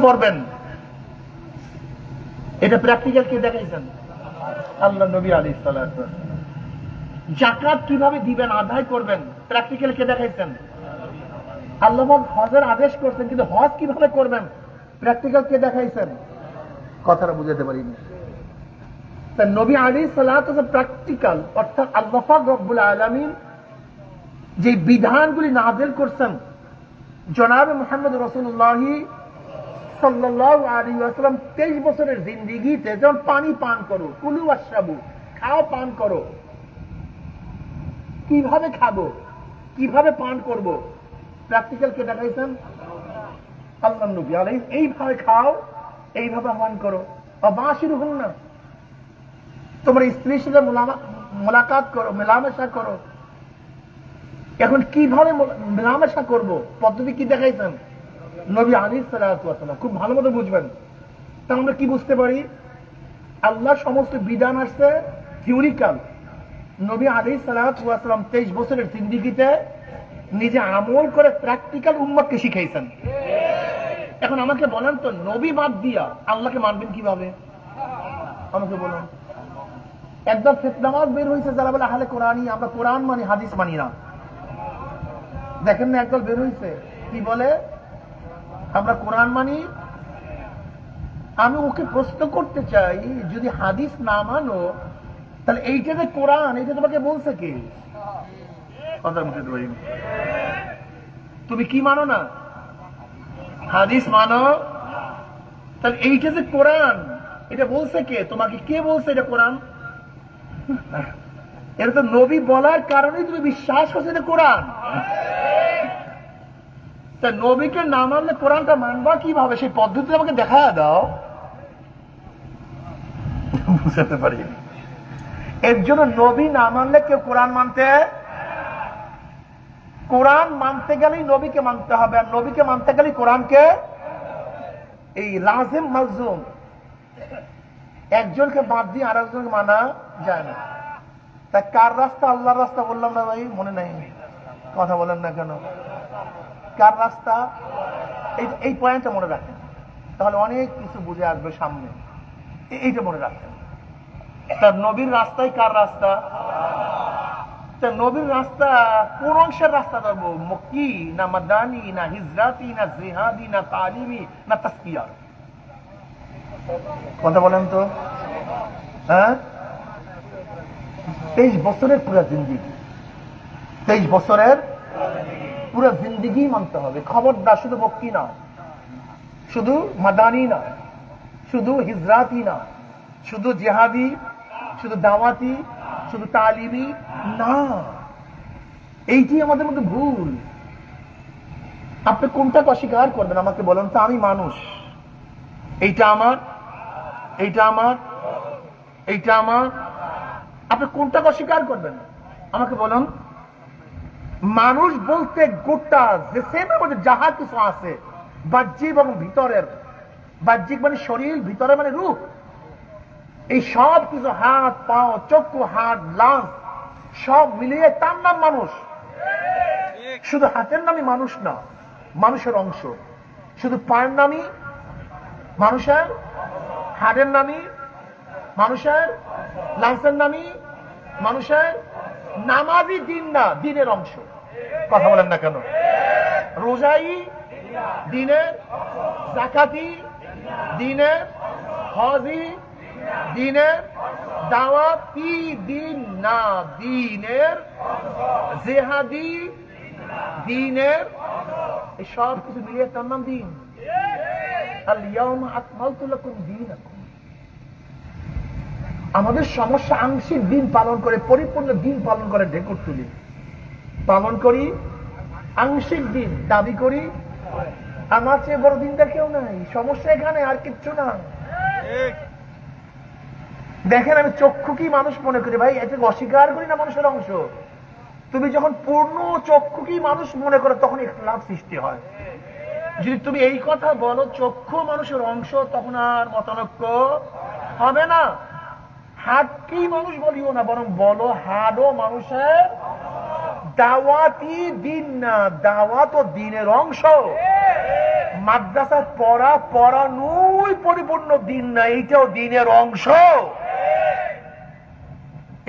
পড়বেন, এটা প্র্যাকটিক্যাল কে দেখাইছেন? আল্লাহ নবী আলাইহিস সালাতু ওয়াস সালাম। যাকাত কিভাবে দিবেন, আদায় করবেন, প্র্যাকটিক্যাল কে দেখাইছেন? আল্লাহ হজের আদেশ করছেন, কিন্তু হজ কিভাবে করবেন, প্র্যাকটিক্যাল কে দেখাইছেন? কথাটা বুঝাতে পারিনি। তা নবী আলাইহিস সালাতু ওয়াস সালাম প্র্যাকটিক্যাল, অর্থাৎ আল্লাহ পাক রব্বুল আলামিন যে বিধানগুলি নাযিল করছেন জনাবে মুহাম্মদ রাসূলুল্লাহ সাল্লাল্লাহু আলাইহি ওয়াসাল্লাম 23 বছরের জিন্দেগিতে, যেমন পানি পান করো, কুলু ওয়াশরাবু, খাও পান করো, কিভাবে খাবো, কিভাবে পান করব, প্র্যাকটিক্যাল কে দেখাইছেন? আল্লাহ নবী আলাইহিস। এইভাবে খাও, এইভাবে পান করো। অবাশিরুহুন্না, তোমরা স্ত্রীর সাথে মোলাকাত করো, মেলামেশা করো। এখন কিভাবে মেলামেশা করব, পদ্ধতি কি দেখাইছেন? নবী আলাইহিস সালাতু ওয়াস সালাম। খুব ভালো মতো বুঝবেন। তা আমরা কি বুঝতে পারি? আল্লাহ সমস্ত বিধান আসছে থিওরিক্যাল, নবী আলাইহিস সালাতু ওয়াস সালাম 23 বছরের জিন্দেগিতে নিজে আমল করে প্র্যাকটিক্যাল উম্মতকে শিখাইছেন। এখন আমাকে বলেন তো, নবী বাদ দিয়া আল্লাহকে মানবেন কিভাবে? আমাকে বলুন। একদম ফিতনাবাজ বের হয়েছে যারা বলে আহলে কোরআনই, আমরা কোরআন মানি, হাদিস মানি না। দেখেন না, একদল বের হয়েছে, কি বলে আমরা কোরআন মানি। আমি ওকে প্রশ্ন করতে চাই, যদি হাদিস না মানো তাহলে এইটা যে কোরআন, এইটা তোমাকে বলছে কে? কথার মুখে ধরি, তুমি কি মানো না? হাদিস মানো, তাহলে এইটা যে কোরআন, এটা বলছে কে? তোমাকে কে বলছে এটা কোরআন? এটা তো নবী বলার কারণেই তুমি বিশ্বাস করছো এটা কোরআন। তা নবীকে না মানলে কোরআনটা মানবা কিভাবে? সেই পদ্ধতি আমাকে দেখা দাও। বুঝতে পারি। এর জন্য নবী না মানলে কেউ কোরআন মানতে, কোরআন মানতে গেলেই নবীকে মানতে হবে, আর নবীকে মানতে গেলেই কোরআনকে। এই লাজিম মালজুম, একজনকে বাদ দিয়ে আর একজনকে মানা যায় না। তা কার রাস্তা? আল্লাহর রাস্তা বললাম না ভাই, মনে নাই? কথা বলেন না কেন? কার রাস্তা? এই পয়েন্টটা মনে রাখেন, তাহলে অনেক কিছু বুঝে আসবে সামনে। এইটা মনে রাখেন। তার নবীর রাস্তাই কার রাস্তা? তার নবীর রাস্তা কোন অংশের রাস্তা ধরবো? মক্কি না মাদানি না হিজরাতি না জিহাদি না তালিমি না তাসকিয়া? কথা বলেন তো। হ্যাঁ, 23 বছরের পুরা জিন্দিগি, 23 বছরের পুরা জিন্দিগি মানতে হবে। খবরদার শুধু মক্কি না, শুধু মাদানি না, শুধু হিজরাতি না, শুধু জিহাদি, শুধু দাওয়াতি, শুধু তালিমি না। এইটি আমাদের মধ্যে ভুল। আপনি কোনটাকে অস্বীকার করবেন আমাকে বলেন তো? আমি মানুষ, এইটা আমার, এইটা আমার, এইটা আমার। আপনি কোনটাকে অস্বীকার করবেন আমাকে বলুন? মানুষ বলতে গোটা জিসেমের মধ্যে যাহা কিছু আছে, বাহ্যিক এবং ভিতরের, বাহ্যিক মানে শরীর, ভিতরে মানে রূহ, এই সব কিছু, হাত পাও চক্ষু হাত লাঞ্চ সব মিলিয়ে তার নাম মানুষ। শুধু হাতের নামই মানুষ না, মানুষের অংশ। শুধু পায়ের নামই মানুষের, হাতের নামই মানুষের, লাঞ্চের নামই মানুষের। নামাজি দিন না, দিনের অংশ। কথা বলেন না কেন? রোজাই দিনের, যাকাতি দিনের, হজি দিনের, দাওয়াতি দিন না দিনের, জেহাদি দিনের। এই সব কিছু মিলিয়ে তার নাম দিন। আল-ইয়াউমা আকমালতু লাকুম দীনাকুম। আমাদের সমস্যা আংশিক দিন পালন করে, পরিপূর্ণ দিন পালন করে ঢেকুর তুলি। পালন করি আংশিক দিন, দাবি করি আমার চেয়ে বড় দিনটা কেউ নাই। সমস্যা এখানে, আর কিচ্ছু না। দেখেন, আমি চক্ষু কি মানুষ মনে করি ভাই, এটাকে অস্বীকার করি না, মানুষের অংশ। তুমি যখন পূর্ণ চক্ষু কি মানুষ মনে করো, তখন ইখতিলাফ সৃষ্টি হয়। যদি তুমি এই কথা বলো চক্ষু মানুষের অংশ, তখন আর মতানৈক্য হবে না। হাত কি মানুষ বলিও না, বরং বলো হাড়ও মানুষের। দাওয়াতি দিন না, দাওয়াত ও দিনের অংশ। মাদ্রাসায় পড়ানোই পরিপূর্ণ দিন না, এইটাও দিনের অংশ।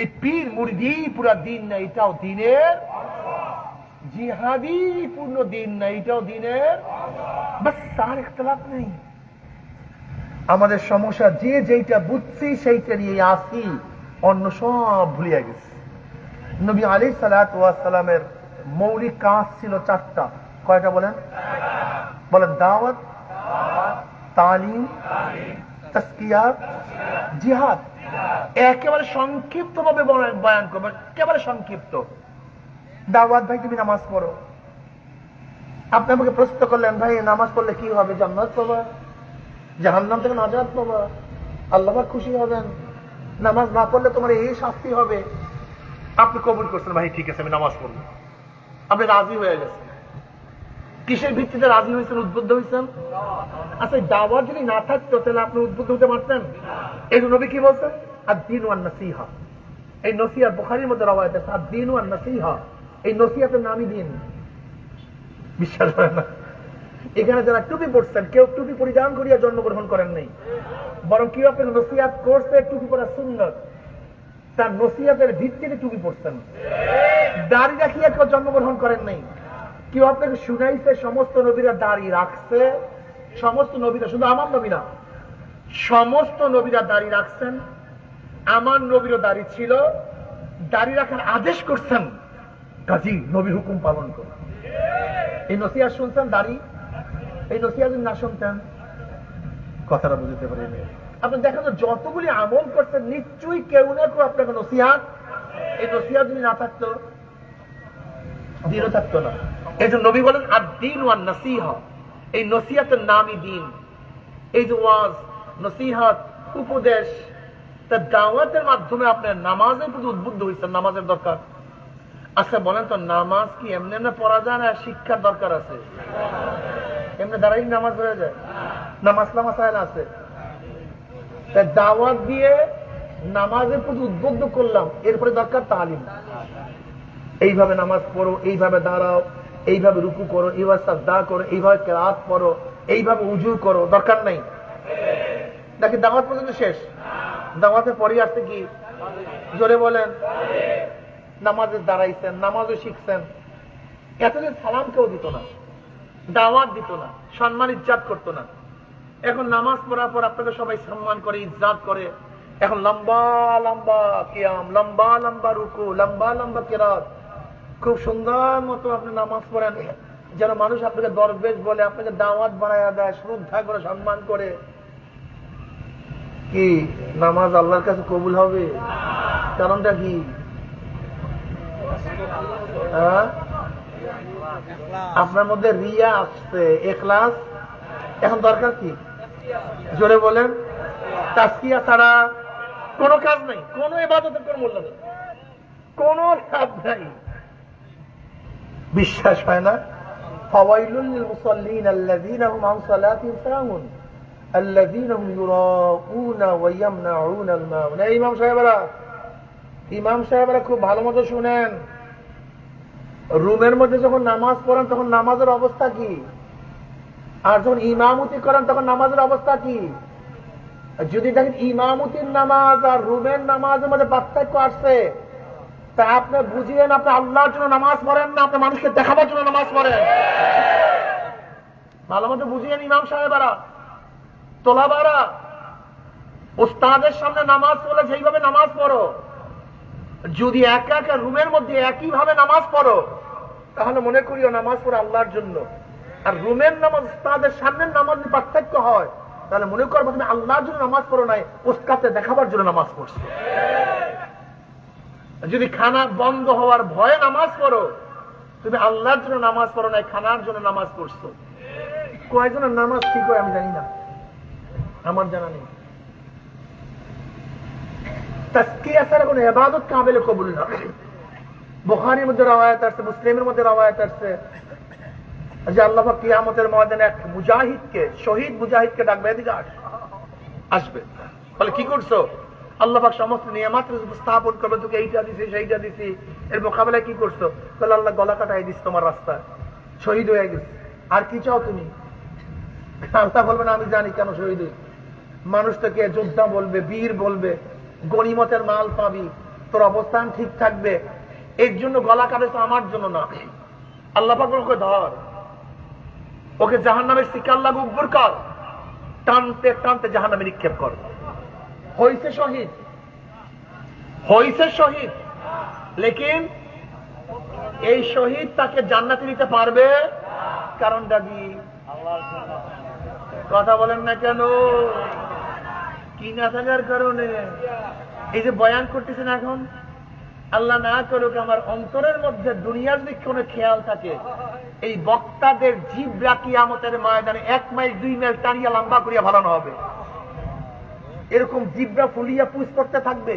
এই পীর মুরিদি পুরা দিন না, এটাও দিনের। জিহাদি পূর্ণ দিন না, এটাও দিনের। বাস তার ইখতিলাফ নেই। আমাদের সমস্যা যে যেটা বুঝছি সেইটা নিয়ে আসি, অন্য সব ভুলিয়া গেছি। নবী আলাইহিস সালাতু ওয়াস সালামের মৌলিক কাজ ছিল চারটা। কয়টা বলেন? বলেন। দাওয়াত, তালিম, তাজকিয়া, জিহাদ। একেবারে সংক্ষিপ্ত ভাবে বয়ান করবেন, একেবারে সংক্ষিপ্ত। দাওয়াত, ভাই তুমি নামাজ পড়ো। আপনি আমাকে প্রশ্ন করলেন, ভাই নামাজ পড়লে কি হবে? জান্নাত পাবা, জাহান্নাম থেকে নাজাত পাবা, আল্লাহ পাক খুশি হবেন। নামাজ না পড়লে তোমার এই শাস্তি হবে। আপনি কবুল করছেন, ভাই ঠিক আছে আমি নামাজ পড়বো। আপনি রাজি হয়ে গেছেন। কিসের ভিত্তিতে রাজি হয়েছেন, উদ্বুদ্ধ হয়েছেন? আচ্ছা, দাওয়াত যদি না থাকতো তাহলে আপনি উদ্বুদ্ধ হতে পারতেন? এই নবী কি বলছেন? আদ-দীন ওয়ান নাসিহা। এই নসিহত বুখারীর মধ্যে রওয়ায়াত আছে, আদ-দীন ওয়ান নাসিহা। এই নসিহতের নামই দিন। বিশ্বাস হয় না? এখানে যারা টুপি পড়ছেন, কেউ টুপি পরিধান করিয়া জন্মগ্রহণ করেন নাই, বরং কেউ আপনাকে নসিহত করছে টুপি পরা সুন্নত, তার নসিহতের ভিত্তিতে টুপি পড়ছেন। দাড়ি রাখিয়া কেউ জন্মগ্রহণ করেন নাই। কেউ আপনাকে শুনাইছে সমস্ত নবীরা দাড়ি রাখছে, সমস্ত নবীরা, শুধু আমার নবী না, সমস্ত নবীরা দাড়ি রাখছেন। আমার নবীরও দাড়ি ছিল, দাড়ি রাখার আদেশ করছেন, কাজী নবীর হুকুম পালন করুন। এই নসিহত শুনছেন দাড়ি? এই নসিহত যদি না শুনতেন, কথাটা বুঝতে পারেন। আপনি দেখেন তো যতগুলি আমল করছেন, নিশ্চয়ই কেউ না কেউ আপনাকে নসিহত, এই নসিহত যদি না থাকতো দিনও থাকতো না। এই যে নবী বলেন আদ-দীন ওয়ান নাসিহা, এই নসিহতের নামই দিন। এই যে ওয়াজ, নসিহত, উপদেশ, তার দাওয়াতের মাধ্যমে আপনার নামাজের প্রতি উদ্বুদ্ধ হয়েছেন, নামাজের দরকার। আচ্ছা বলেন তো, নামাজ কি এমনি এমনি পড়া যায় না? শিক্ষার দরকার আছে। এমনি দাঁড়াই নামাজ হয়ে যায় না? মাসলা মাসাইল আছে। তাই দাওয়াত দিয়ে নামাজের প্রতি উদ্বুদ্ধ করলাম, এরপরে দরকার তালিম। এইভাবে নামাজ পড়ো, এইভাবে দাঁড়াও, এইভাবে রুকু করো, এইভাবে সাজদা করো, এইভাবে কিরাত পড়ো, এইভাবে উজু করো, দরকার নাই নাকি? দাওয়াত পর্যন্ত শেষ? দাওয়াতে পরে আসতে কি? জোরে বলেন। নামাজে দাঁড়াইছেন, নামাজও শিখছেন। এতদিন সালাম কেউ দিত না, দাওয়াত দিত না, সম্মান ইজ্জাত করতো না। এখন নামাজ পড়ার পর আপনাকে সবাই সম্মান করে, ইজ্জাত করে। এখন লম্বা লম্বা কিয়াম, লম্বা লম্বা রুকু, লম্বা লম্বা কিরাত, খুব সুন্দর মতো আপনি নামাজ পড়েন, যেন মানুষ আপনাকে দরবেশ বলে, আপনাকে দাওয়াত বানায়া দেয়, শ্রদ্ধা করে, সম্মান করে। কি নামাজ আল্লাহর কাছে কবুল হবে? কারণটা কি? আপনার মধ্যে রিয়া আসছে, ইখলাস। এখন দরকার কি? জোরে বলেন। তাজকিয়া ছাড়া কোনো কাজ নেই, কোনো ইবাদতের কোনো মূল্য নেই, কোনো লাভ নাই। বিশ্বাস হয় না? ফাওয়াইলুল লিল মুসাল্লিন আল্লাযীনা হুম আন সালাতিহিম সাহুন আল্লাযীনা হুম ইউরাউনা ওয়া ইয়ামনাউনাল মাউন। ইমাম সাহেবরা খুব ভালো মতো শুনেন। রুমের মধ্যে যখন নামাজ পড়েন তখন নামাজের অবস্থা কি? আর যখন ইমামতি করেন তখন নামাজের অবস্থা কি? যদি দেখেন ইমামতির নামাজ আর রুমের নামাজের মধ্যে পার্থক্য আসছে, তা আপনি বুঝিয়েন আপনি আল্লাহর জন্য নামাজ পড়েন না, আপনি মানুষকে দেখাবার জন্য নামাজ পড়েন। ভালো মতো বুঝিয়েন ইমাম সাহেবেরা, তোলাবারা। উস্তাদের সামনে নামাজ পড়লে যেইভাবে নামাজ পড়ো, যদি একা একা রুমের মধ্যে একইভাবে নামাজ পড়ো, তাহলে মনে করিও নামাজ পড়ো আল্লাহর জন্য। আর রুমের নামাজ উস্তাদের সামনের নামাজ যদি পার্থক্য হয়, তাহলে মনে করবো তুমি আল্লাহর জন্য নামাজ পড়ো নাই, উস্তাদকে দেখাবার জন্য নামাজ পড়ছো। যদি খানা বন্ধ হওয়ার ভয়ে নামাজ পড়ো, তুমি আল্লাহর জন্য নামাজ পড়ো নাই, খানার জন্য নামাজ পড়ছো। কয়েকজনের নামাজ ঠিক হয় আমি জানি না, আমার জানা নেই। তাজকিয়া ছাড়া কোনো ইবাদত কাবিলে কবুল না। বুখারীর মধ্যে রওয়ায়াত আছে, মুসলিমের মধ্যে রওয়ায়াত আছে যে আল্লাহ পাক কিয়ামতের ময়দানে এক মুজাহিদকে, শহীদ মুজাহিদকে ডাকবে, এদিকে আসবে। বলে কি করছো? আল্লাহ পাক সমস্ত নিয়ামত স্থাপন করবে, তোকে এইটা দিছি সেইটা দিছি, এর মোকাবেলায় কি করছো? বলে আল্লাহ গলা কাটাই দিস তোমার রাস্তায়, শহীদ হয়ে গেছে, আর কি চাও তুমি? আল্লাহ বলবেন আমি জানি কেন শহীদ হয়েছে। মানুষটাকে যোদ্ধা বলবে, বীর বলবে, গনিমতের মাল পাবি, তোর অবস্থান ঠিক থাকবে, এর জন্য গলা কাটেছে, আমার জন্য না। আল্লাহ পাক ওকে ধর, ওকে জাহান্নামের শিকার লাগু উব্বর কর, টানতে টানতে জাহান্নামে নিক্ষেপ কর। হইছে শহীদ, হইছে শহীদ, লেকিন এই শহীদ তাকে জান্নাতে নিতে পারবে কারণটা কি? কথা বলেন না কেন? কি না থাকার কারণে। এই যে বয়ান করতেছেন এখন, আল্লাহ না করুক আমার অন্তরের মধ্যে দুনিয়ার দিক কোনো খেয়াল থাকে, এই বক্তাদের জিবরা কিয়ামতের ময়দানে 1 মাইল 2 মাইল টানিয়া লম্বা করিয়া ভালানো হবে। এরকম জিবরা ফুলিয়া পুষ করতে থাকবে।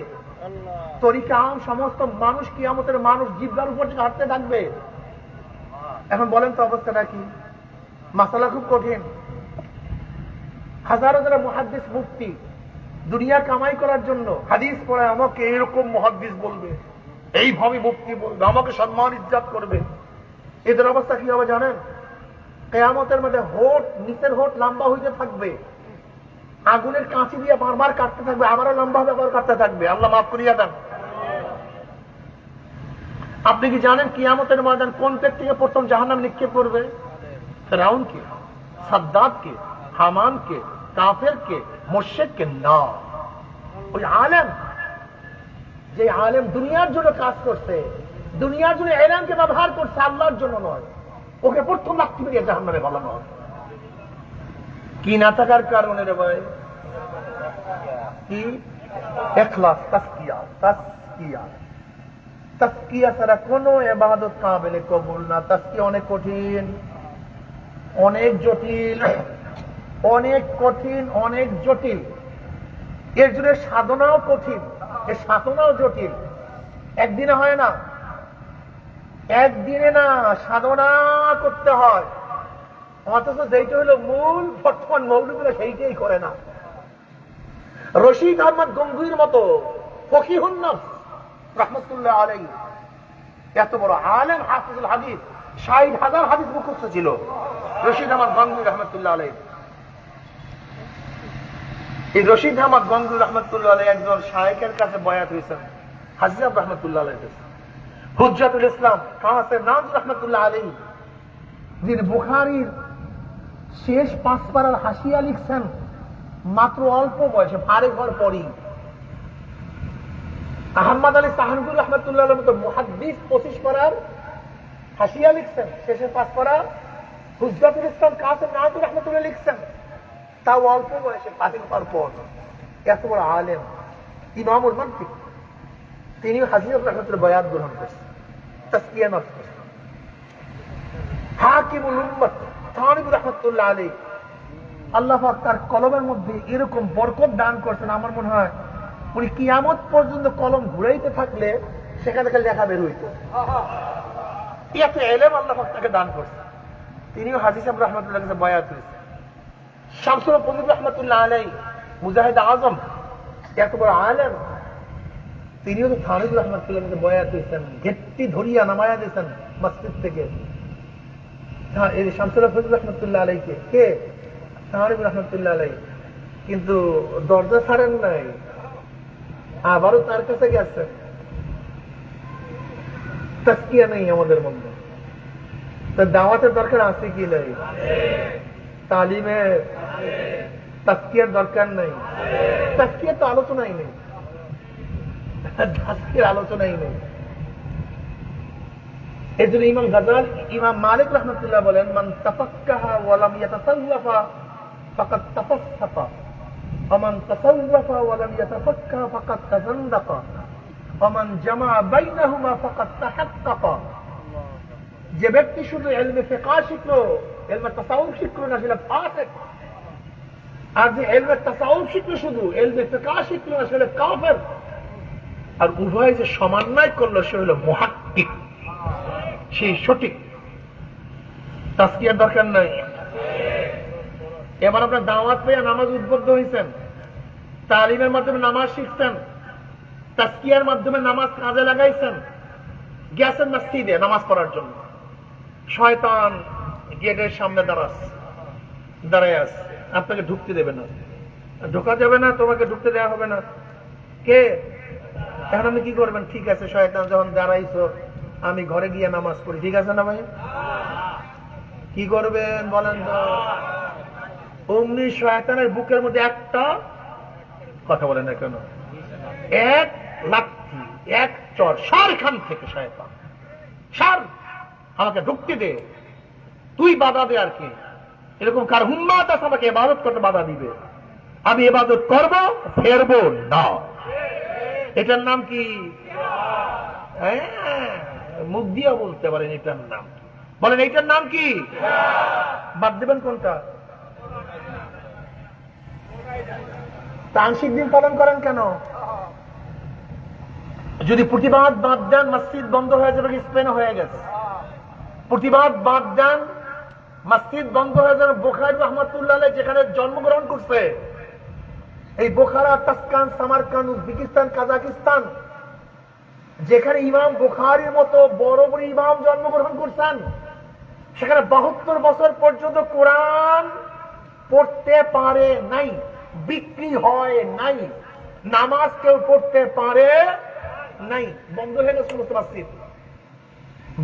তরিকা আম সমস্ত মানুষ কিয়ামতের মানুষ জিবরার উপর থেকে হাঁটতে থাকবে। এখন বলেন তো অবস্থাটা কি? মাসালা খুব কঠিন। হাজারো যারা মুহাদ্দিস মুফতি দুনিয়া কামাই করার জন্য হাদিস পড়ে, আমাকে এরকম মুহাদ্দিস বলবে, এইভাবে মুফতি বলবে, আমাকে সম্মান ইজ্জত করবে, এদের অবস্থা কি হবে জানেন? কিয়ামতের মধ্যে হোট, নিচের হোট লম্বা হইতে থাকবে, আগুনের কাঁচি দিয়ে বারবার কাটতে থাকবে, আবারও লম্বা হবে, আবার কাটতে থাকবে। আল্লাহ মাফ করিয়া দেন। আপনি কি জানেন কিয়ামতের ময়দান কোন পেট থেকে প্রথম জাহান্নাম নিক্ষেপ করবে? ফিরআউনকে, সাদ্দাতকে, হামানকে, কাফেরকে, মুশরিককে না, ওই আলেম, যে আলেম দুনিয়ার জন্য কাজ করছে, দুনিয়ার জন্য এলামকে ব্যবহার করছে, আল্লাহর জন্য নয়, ওকে প্রথম লাথি মেরে জাহান্নামে ফেলানো হবে। কি না থাকার কারণে রে ভাই? কি? ইখলাস, তাসকিয়া। তাসকিয়া, তাসকিয়া ছাড়া কোনো ইবাদত কাবিলে কবুল না। তাসকিয়া অনেক কঠিন, অনেক জটিল, অনেক কঠিন, অনেক জটিল। এর জন্য সাধনাও কঠিন, এর সাধনাও জটিল। একদিনে হয় না, একদিনে না, সাধনা করতে হয়। অথচ যেইটা হলো মূল, বর্তমান মৌলবীরা সেইটাই করে না। রশিদ আহমদ গঙ্গুহির মতো ফকিহুন নফস রাহমাতুল্লাহ আলাইহি, এত বড় আলেম, হাফিজুল হাদিস, 60,000 হাদিস মুখস্থ ছিল রশিদ আহমদ গঙ্গুহি রাহমাতুল্লাহ আলাইহি। এই রশিদ আহমদ গঙ্গুহি রাহমাতুল্লাহ আলাইহি একজন শায়েখের কাছে বয়াত হয়েছেন, হাজী সাহেব রাহমাতুল্লাহ আলাইহি, হুজ্জাতুল ইসলাম কাসেম নাজর রাহমাতুল্লাহ আলাইহি, যিনি বুখারীর শেষ 5 পারার হাসিয়া লিখছেন মাত্র অল্প বয়সে, ফারেক হওয়ার পরই। আহমদ আলী সাহানপুর রহমতুল্লাহ মতো মুহাদ্দিস 25 পারার হাসিয়া লিখছেন, শেষে 5 পারা। হুজ্জাতুল ইসলাম কাসেম নাজর রহমতুল্লাহ লিখছেন, তাও অল্প বয়সে, ফারেক হওয়ার পর। এত বড় আলেম, ইমামুল মান্তিক, তিনিও হাজী রহমতুল্লাহ বয়াত গ্রহণ করছেন, তাসকিয়া নফস করছেন। হাকিমুল উম্মত থানিবুর রহমতুল্লাহ আলাইহি, আল্লাহ পাক তার কলমের মধ্যে এরকম বরকত দান করছেন, আমার মনে হয় উনি কিয়ামত পর্যন্ত কলম ঘুরাইতে থাকলে সেখান থেকে লেখা বের হইত। এত এলেম আল্লাহ পাক তাকে দান করছেন। তিনিও হাজী সাহেব রহমতুল্লাহ কাছে বয়াত হয়েছে। শামসুল ফজল রহমতুল্লাহ আলাইহি, মুজাহিদ আজম, এত বড় আলেম, তিনিও তো থানিবুর রহমতুল্লাহ কাছে বয়াত হয়েছেন, ঘেটটি ধরিয়া নামায়া দিয়েছেন মসজিদ থেকে। শামসুল ফজল রহমতুল্লাহ আলাইকে কে? থানিবুর রহমতুল্লাহ আলাইহি। কিন্তু দরজা ছাড়েন নাই, আবারও তার কাছে গেছেন। তাসকিয়া নেই আমাদের মধ্যে, দাওয়াতের দরকার আছে কি নাই? তালিমে তাসকিয়ার দরকার নাই, তাসকিয়ার তো আলোচনাই নেই, তাসকিয়ার আলোচনাই নেই। এই জন্য ইমাম গাজালি, ইমাম মালিক রহমতুল্লাহ বলেন, মান তাফাক্কাহা ওয়া লাম ইয়াতাসাওয়াফা ফাকাদ তাফাসসাফা, ওয়া মান তাসাওয়াফা ওয়া লাম ইয়াতাফাক্কাহা ফাকাদ তাযান্দাকা, ওয়া মান জামা বাইনাহুমা ফাকাদ তাহাক্কাকা। যে ব্যক্তি শুধু ইলমে ফিকহ শিখলো, ইলমে তাসাউফ শিখলো না, সেটা ফাসিক। আর যে ইলমে তাসাউফ শিখলো, শুধু ইলমে ফিকহ শিখলো না, সেটা কাফের। আর উভয় যে সমন্বয় করলো, সে হলো মুহাক্কিক, সেই সঠিক। তাসকিয়ার দরকার নাই। এবার আপনার দাওয়াত পেয়ে নামাজ উদ্বুদ্ধ হয়েছেন, তালিমের মাধ্যমে নামাজ শিখছেন, তাসকিয়ার মাধ্যমে নামাজ কাজে লাগাইছেন, গেছেন মসজিদে নামাজ পড়ার জন্য, শয়তান গেটের সামনে দাঁড়াচ্ছে, দাঁড়ায় আছে, আপনাকে ঢুকতে দেবে না, ঢোকা যাবে না, তোমাকে ঢুকতে দেওয়া হবে না। কে? এখন আপনি কি করবেন? ঠিক আছে, শয়তান যখন দাঁড়াইছো, আমি ঘরে গিয়ে নামাজ পড়ি, ঠিক আছে না ভাই? কি করবেন বলেন তো? অমনি শয়তানের বুকের মধ্যে একটা কথা বলেন না কেন, এক লাঠি, এক চর, সার খান থেকে শয়তান, সার, আমাকে ঢুকতে দে, তুই বাধা দে। আর কি এরকম কার হুম্মাত আছে আমাকে ইবাদত করতে বাধা দিবে? আমি ইবাদত করব, ফেরবো না। এটার নাম কি? মুখ দিয়ে বলতে পারেন এটার নাম। বলেন এইটার নাম কি? বাদ দেবেন কোনটা? আংশিক দিন পালন করেন কেন? যদি প্রতিবাদ বাদ দেন, মসজিদ বন্ধ হয়ে যাবে। স্পেন হয়ে গেছে। প্রতিবাদ বাদ দেন, মসজিদ বন্ধ হয়ে যাবে। বুখারী রহমাতুল্লাহ যেখানে জন্মগ্রহণ করছে, এই বোখারা, তাসকান, সামারকান্দ, উজবেকিস্তান, কাজাকিস্তান, যেখানে ইমাম বুখারীর মতো বড় বড় ইমাম জন্মগ্রহণ করছেন, সেখানে 72 বছর পর্যন্ত কোরআন পড়তে পারে নাই, বিক্রি হয় নাই, নামাজ কেউ পড়তে পারে নাই, বন্ধ হয়ে গেছে সমস্ত মসজিদ।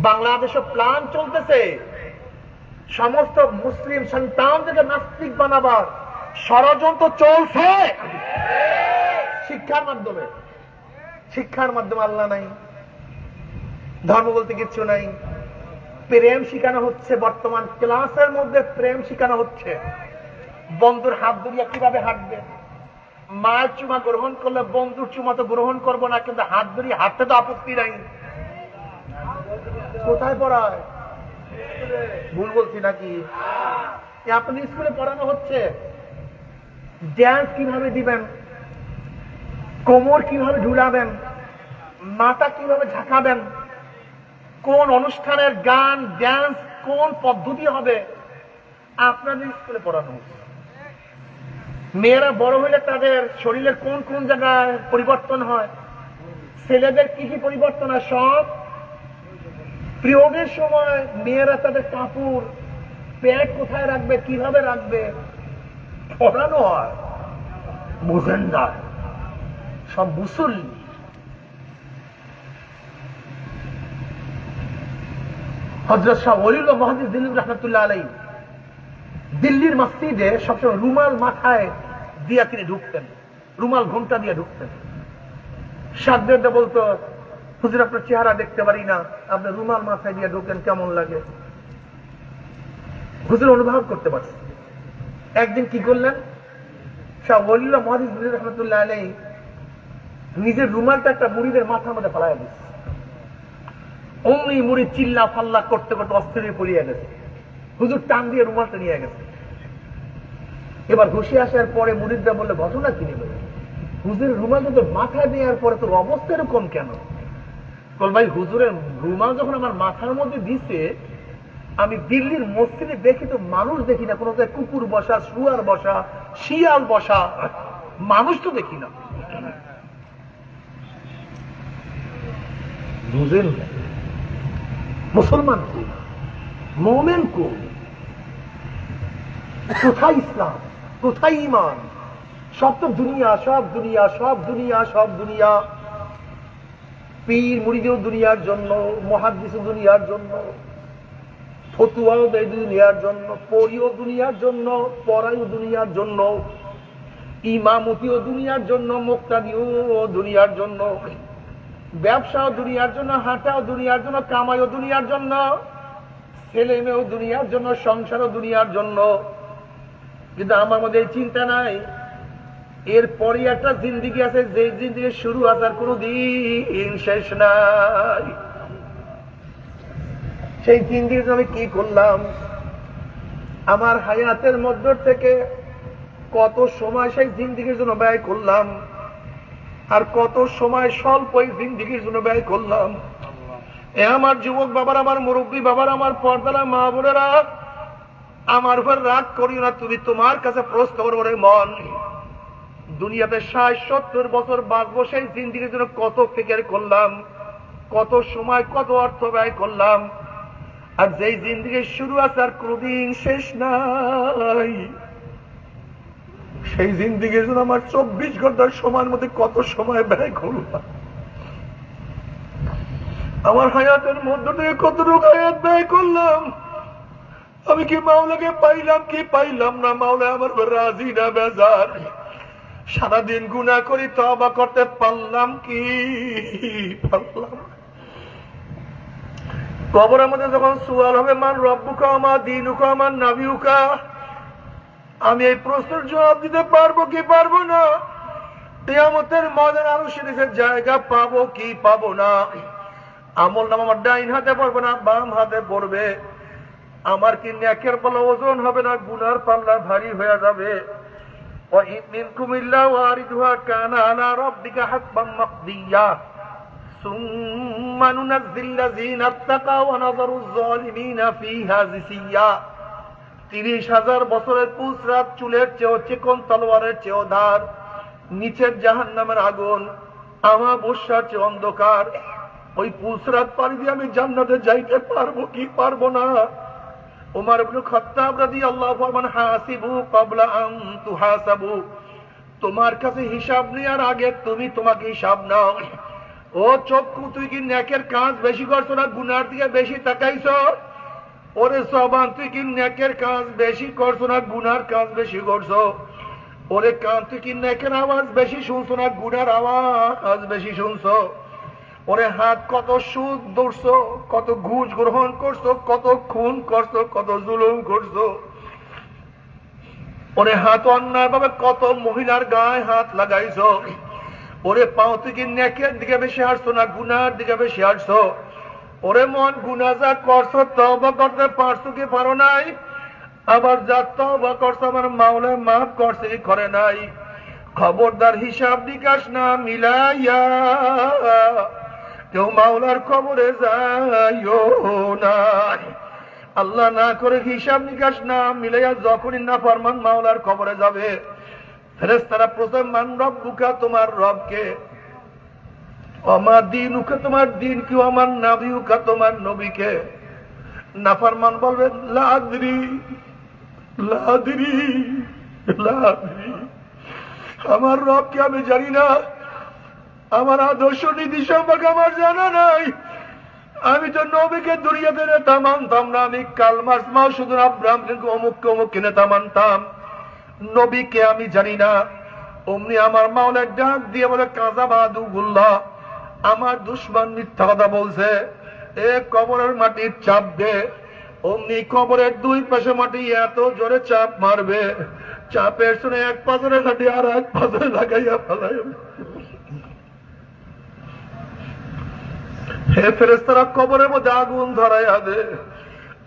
বাংলাদেশে প্ল্যান চলতেছে সমস্ত মুসলিম সন্তানদেরকে নাস্তিক বানাবার ষড়যন্ত্র চলছে শিক্ষার মাধ্যমে। শিক্ষার মাধ্যমে আল্লাহ নাই, ধর্ম বলতে কিচ্ছু নাই। প্রেম শিখানো হচ্ছে, বর্তমান ক্লাসের মধ্যে প্রেম শিখানো হচ্ছে। বন্ধুর হাত ধরিয়া কিভাবে হাঁটবে, মায়ের চুমা গ্রহণ করলে বন্ধুর চুমা তো গ্রহণ করবো না, কিন্তু হাত ধরিয়ে হাঁটতে তো আপত্তি নাই। কোথায় পড়ায়? ভুল বলছি নাকি? আপনাদের স্কুলে পড়ানো হচ্ছে ড্যান্স কিভাবে দিবেন, কোমর কিভাবে ঝুলাবেন, মাথা কিভাবে ঝাঁকাবেন, কোন অনুষ্ঠানের গান ড্যান্স কোন পদ্ধতি হবে, আপনাদের স্কুলে পড়ানো হচ্ছে। মেয়েরা বড় হইলে তাদের শরীরের কোন কোন জায়গায় পরিবর্তন হয়, ছেলেদের কি কি পরিবর্তন হয়, সব পিরিয়ডের সময় মেয়েরা তাদের কাপড় প্যান্ট কোথায় রাখবে, কিভাবে রাখবে, পড়ানো হয়। বুঝেন না, সব মুসল্লি। হযরত শাহ ওলিউল্লাহ মুহাদ্দিস দিল্লী রহমাতুল্লাহ আলাইহি দিল্লির মসজিদে সবসময় রুমাল মাথায় দিয়া তিনি ঢুকতেন, রুমাল ঘোমটা দিয়ে ঢুকতেন। সাধ্যটা বলতো, হুজুর আপনার চেহারা দেখতে পারি না, আপনি রুমাল মাথায় দিয়ে ঢুকেন, কেমন লাগে? হুজুর অনুভব করতে পারছে। একদিন কি করলেন, শাহ ওলিউল্লাহ মুহাদ্দিস দিল্লী রহমাতুল্লাহ আলাইহি নিজের রুমালটা একটা মুরিদের মাথার মধ্যে ফেলাইয়া দিচ্ছে। অমনি মুড়ি চিল্লা ফাল্লা করতে করতে অস্থির হয়ে পড়িয়া গেছে। হুজুর টান দিয়ে রুমালটা নিয়ে গেছে। এবার হুশে আসার পরে মুরিদরা বললে, ঘটনা কি নেবে? হুজুরের রুমালটা তো মাথায় দেওয়ার পরে তোর অবস্থা এরকম কেন? বল ভাই, হুজুরের রুমাল যখন আমার মাথার মধ্যে দিছে, আমি দিল্লির মসজিদে দেখি তো মানুষ দেখি না, কোনো কুকুর বসা, শুয়ার বসা, শিয়াল বসা, মানুষ তো দেখি না। বুঝেন মুসলমান কই, মোমেন কই, কোথায় ইসলাম, কোথায় ঈমান? সব তো দুনিয়া, সব দুনিয়া, সব দুনিয়া, সব দুনিয়া। পীর মুরিদও দুনিয়ার জন্য, মুহাদ্দিসও দুনিয়ার জন্য, ফতুয়াও দেয় দুনিয়ার জন্য, পড়িও দুনিয়ার জন্য, পড়াইও দুনিয়ার জন্য, ইমামতিও দুনিয়ার জন্য, মুক্তাদিও দুনিয়ার জন্য, ব্যবসাও দুনিয়ার জন্য, হাঁটাও দুনিয়ার জন্য, কামাইও দুনিয়ার জন্য, ছেলে মেয়েও দুনিয়ার জন্য, সংসারও দুনিয়ার জন্য। কিন্তু আমার মধ্যে এই চিন্তা নাই, এরপরই একটা জিন্দিগি আছে, যে জিন্দিগি শুরু আছে আর কোনদিন শেষ নাই। সেই জিন্দিগি আমি কি করলাম? আমার হায়াতের মধ্য থেকে কত সময় সেই জিন্দিগির জন্য ব্যয় করলাম, আর কত সময় স্বল্প এই জিন্দিগির জন্য ব্যয় করলাম। এ আমার যুবক বাবার, আমার মুরব্বী বাবার, আমার পর্দারা মা বোনেরা, আমার উপর রাগ করিও না। তুমি তোমার কাছে প্রশ্ন করবো, রে মন, দুনিয়াতে 60-70 বছর বাঁচবো, সেই জিন্দিগির জন্য কত ফিকির করলাম, কত সময়, কত অর্থ ব্যয় করলাম। আর যেই জিন্দেগির শুরু আছে আর কোনদিন শেষ নাই, সেই জিন্দেগির জন্য আমার 24 ঘন্টার সময়ের মধ্যে কত সময় ব্যয় করলাম, আমার হায়াতের মধ্য থেকে কতটুকু হায়াত ব্যয় করলাম, আমি কি মাওলাকে পাইলাম কি পাইলাম না, মাওলা আমার রাজি না বেজার, সারাদিন গুনাহ করি তওবা করতে পারলাম কি পারলাম। কবরের মধ্যে যখন সুয়াল হবে মান রব্বুকা মা দীনুকা মান নাবিয়ুকা, আমি এই প্রশ্নের জবাব দিতে পারবো কি পারবো না, কিয়ামতের ময়দানে আরো শরীফের জায়গা পাবো কি পাবো না, আমল নামা আমার ডাইন হাতে পড়বে না বাম হাতে পড়বে, আমার কি নেকের পাল্লা ওজন হবে না গুনার পাল্লা ভারী হয়ে যাবে। ওয়া ইন মিনকুম ইল্লা ওয়ারিদুহা কানা আলা রাব্বিকা হাতমান মাকদিয়া সুম্মা নুনাজ্জিল্লাযীনা ইত্তাকাউ ওয়া নাযারুয যালিমিনা ফীহা জিসিয়া। 30,000 বছরের পুসরাত চুলের চেয়েও চিকন, তলোয়ারের চেয়েও ধার, নিচের জাহান্নামের আগুন আমাবস্যার চেয়ে অন্ধকার, ওই পুসরাত পাড়ি দিয়ে আমি জান্নাতে যাইতে পারবো কি পারবো না। উমর ইবনে খাত্তাব রাদিয়াল্লাহু ফরমান হাসিবু ক্বাবলা আন তুহাসাবু, তোমার কাছে হিসাব নেওয়ার আগে তুমি তোমাকে হিসাব নাও। ও চক্ষু, তুই কি নেকের কাজ বেশি করছো না গুনার দিকে বেশি তাকাইছো? ওরে জবান, তুই কি নেকের কাজ বেশি করছো না গুনার কাজ বেশি করছো? ওরে কান, তুই কি নেকের আওয়াজ বেশি শুনছো না গুনার আওয়াজ বেশি শুনছো? ওরে হাত, কত সুদ ধরছো, কত ঘুষ গ্রহণ করছো, কত খুন করছো, কত জুলুম করছো? ওরে হাত, অন্যায় ভাবে কত মহিলার গায়ে হাত লাগাইছো? ওরে পাও, তুই কি নেকের দিকে বেশি হাঁটছো না গুনার দিকে বেশি হাঁটছো? ওরে মন, গুনাহ যা করছো তওবা করতে পারছো কি পারো নাই? আবার যা তওবা করছো আমার মাওলা মাফ করছে কি করে নাই? খবরদার হিসাব নিকাশ না মিলাইয়া কেউ মাওলার কবরে যাইও না। আল্লাহ না করে হিসাব নিকাশ না মিলাইয়া যখনই নাফরমান মাওলার কবরে যাবে, ফেরেশতারা প্রশ্ন, মান রব্বুকা, তোমার রবকে, ওমা দীনুকা, তোমার দিন কি, আমার নাবিয়ুকা, তোমার নবীকে। নাফরমান বলবে লা আদরি লা আদরি লা আদরি, আমার রবকে আমি জানি না, আমার আদর্শ নীতি সম্পর্কে আমার জানা নাই, আমি তো নবীকে দুনিয়াতে নেতা মানতাম না, আমি কালমাস মাসুদ আব্রাহাম অমুককে অমুককে নেতা মানতাম, নবীকে আমি জানি না। অমনি আমার মাওলা ডাক দিয়ে বলে কাযা বাদুগুল্লাহ, আমার দুশমন মিথ্যা কথা বলছে, এ কবরের মাটির চাপ দে। অমনি কবরের দুই পাশে মাটি এত জোরে চাপ মারবে, চাপের শুনে এক পাথরে লাঠি আর এক পাথরে লাগাইয়া ফেলাই। হে ফেরেশতারা, কবরের মধ্যে আগুন ধরাইয়া দে।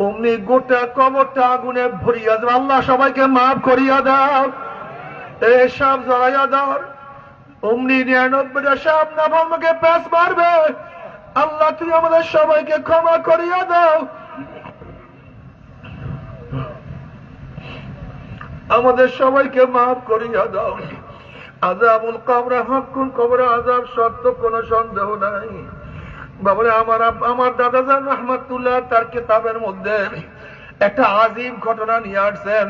অমনি গোটা কবরটা আগুনে ভরিয়া দাও। আল্লাহ সবাইকে মাফ করিয়া দাও, এ সাপ জড়াইয়া দাও। অমনি 99টা সাপ নাফরমানকে প্যাঁচ মারবে। আল্লাহ তুমি আমাদের সবাইকে ক্ষমা করিয়া দাও, আমাদের সবাইকে মাফ করিয়া দাও। আযাবুল কবরে হাক্কুন, কবরে আযাব সত্য, কোনো সন্দেহ নাই। বাবরে, আমার দাদাজান রহমাতুল্লাহ তার কিতাবের মধ্যে একটা আজীব ঘটনা নিয়ে আসছেন।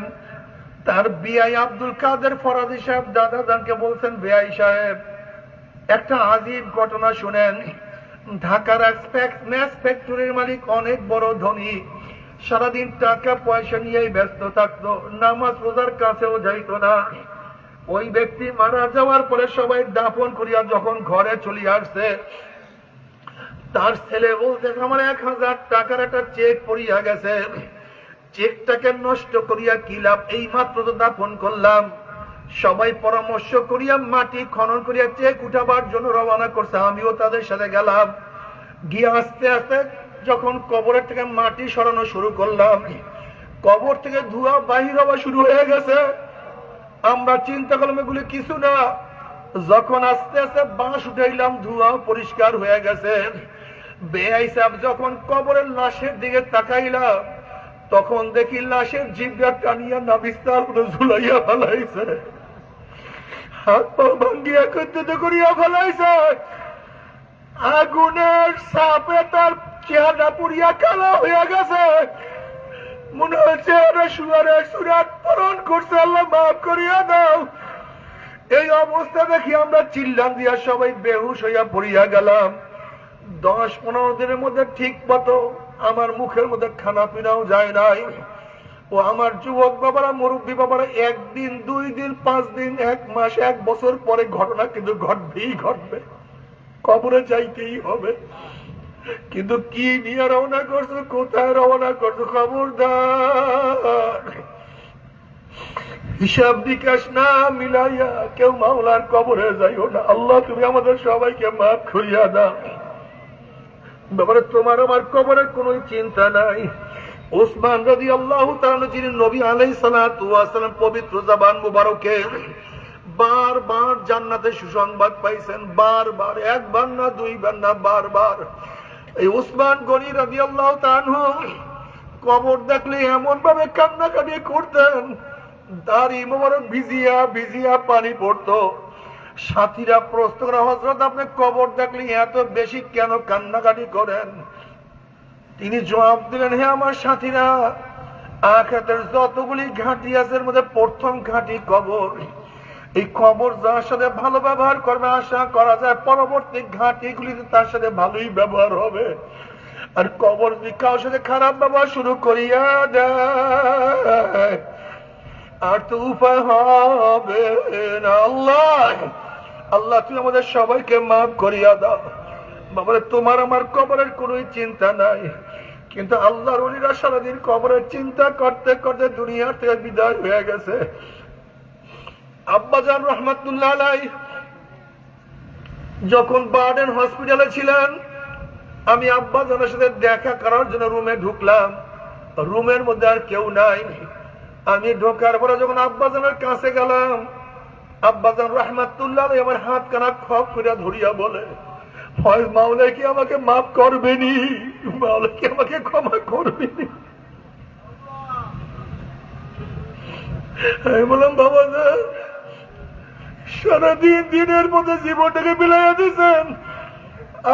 তার বিআই আব্দুল কাদের ফরাজি সাহেব দাদাজানকে বলছেন, বিআই সাহেব একটা আজীব ঘটনা শুনেন। ঢাকার ম্যাচ ফ্যাক্টরির মালিক অনেক বড় ধনী, সারাদিন টাকা পয়সা নিয়েই ব্যস্ত থাকতো, নামাজ রোজার কাছেও যাইতো না। ওই ব্যক্তি মারা যাওয়ার পরে সবাই দাফন করিয়া যখন ঘরে চলে আসছে, তার ছেলে বলতে, আমার 1000 টাকার একটা চেক পড়িয়া গেছে, চেকটাকে নষ্ট করিয়া কি লাভ, এই মাত্র তো দাফন করলাম। সবাই পরামর্শ করিয়া মাটি খনন করিয়া চেক উঠাবার জন্য রওনা করছে, আমিও তাদের সাথে গেলাম। গিয়ে আস্তে আস্তে যখন কবরের থেকে মাটি সরানো শুরু করলাম, কবর থেকে ধোঁয়া বাহির হওয়া শুরু হয়ে গেছে। আমরা চিন্তা করলাম এগুলি কিছু না। যখন আস্তে আস্তে বাঁশ উঠাইলাম, ধোঁয়া পরিষ্কার হয়ে গেছে। বেআই সাহেব যখন কবরের লাশের দিকে তাকাইলাম, তখন দেখি লাশের জিভটা টানিয়া নাভিস্তার করে ঝুলাইয়া ফেলাইছে, হাত পা ভাঙ্গিয়া করতে করিয়া ফেলাইছে। আগুনের সাপে তার চেহারা পুরিয়া কালো হয়ে গেছে, মনে হচ্ছে ওরা সুয়ারের সুরাত পালন করছে, আল্লাহ মাফ করিয়া দাও। এই অবস্থা দেখি আমরা চিল্লান দিয়া সবাই বেহুশ হইয়া পড়িয়া গেলাম। 10-15 দিনের মধ্যে ঠিক মতো আমার মুখের মধ্যে খানা পিনাও যায় নাই। ও আমার যুবক বাবারা, মুরব্বী বাবারা, 1 দিন 2 দিন 5 দিন 1 মাস 1 বছর পরে ঘটনা কিন্তু ঘটবেই ঘটবে, কবরে যাইতেই হবে। কিন্তু কি নিয়ে রওনা করছো, কোথায় রওনা করছো, খবরদার হিসাব নিকাশ না মিলাইয়া কেউ মাওলার কবরে যাইও না। আল্লাহ তুমি আমাদের সবাইকে মাফ করিয়া দাও। ব্যাপারে তোমার আমার কবরের কোন চিন্তা নাই। উসমান রাদিয়াল্লাহু তাআলা, যিনি নবী আলাইহিস সালাতু ওয়াস সালাম পবিত্র জবান মুবারকে বারবার জান্নাতের সুসংবাদ পাইছেন, বারবার, 1 বার না 2 বার না, বারবার। এই উসমান গনি রাদিয়াল্লাহু তাআলা কবর দেখলে এমন ভাবে কান্নাকাটি করতেন, দাড়ি মোবারক ভিজিয়া ভিজিয়া পানি পড়তো। সাথীরা প্রশ্ন করে, হযরত আপনি কবর দেখলে এত বেশি কেন কান্নাকাটি করেন? তিনি জবাব দিলেন, হে আমার সাথীরা, আখিরাতের যতগুলি ঘাঁটি আছে এর মধ্যে প্রথম ঘাঁটি কবর। এই কবর যার সাথে ভালো ব্যবহার করবে আশা করা যায় পরবর্তী ঘাঁটিগুলিতে তার সাথে ভালোই ব্যবহার হবে। আর কবর যদি কারোর সাথে খারাপ ব্যবহার শুরু করিয়া দেয় আর তো উপায় হবে না। আল্লাহ তুমি আমাদের সবাইকে মাফ করিয়া দাও। বাবারে, তোমার আমার কবরের কোন চিন্তা নাই, কিন্তু আল্লাহর ওলিরা সারাদিন কবরের চিন্তা করতে করতে দুনিয়ার থেকে বিদায় হয়ে গেছে। আব্বাজান রহমাতুল্লাহ আলাইহি যখন বার্ডেন হসপিটালে ছিলেন, আমি আব্বাজানের সাথে দেখা করার জন্য রুমে ঢুকলাম। রুমের মধ্যে আর কেউ নাই। আমি ঢোকার পরে যখন আব্বাজানের কাছে গেলাম, আব্বাজান রহমাতুল্লাহ আলাইহি আমার হাত কানা খপ করে ধরিয়া বলে, হয় মাওলা কি আমাকে মাফ করবেনি, মাওলা কি আমাকে ক্ষমা করবেনি। আমি বললাম, বাবা সারাদিন দিনের মধ্যে জীবনটাকে বিলাইয়া দিয়েছেন,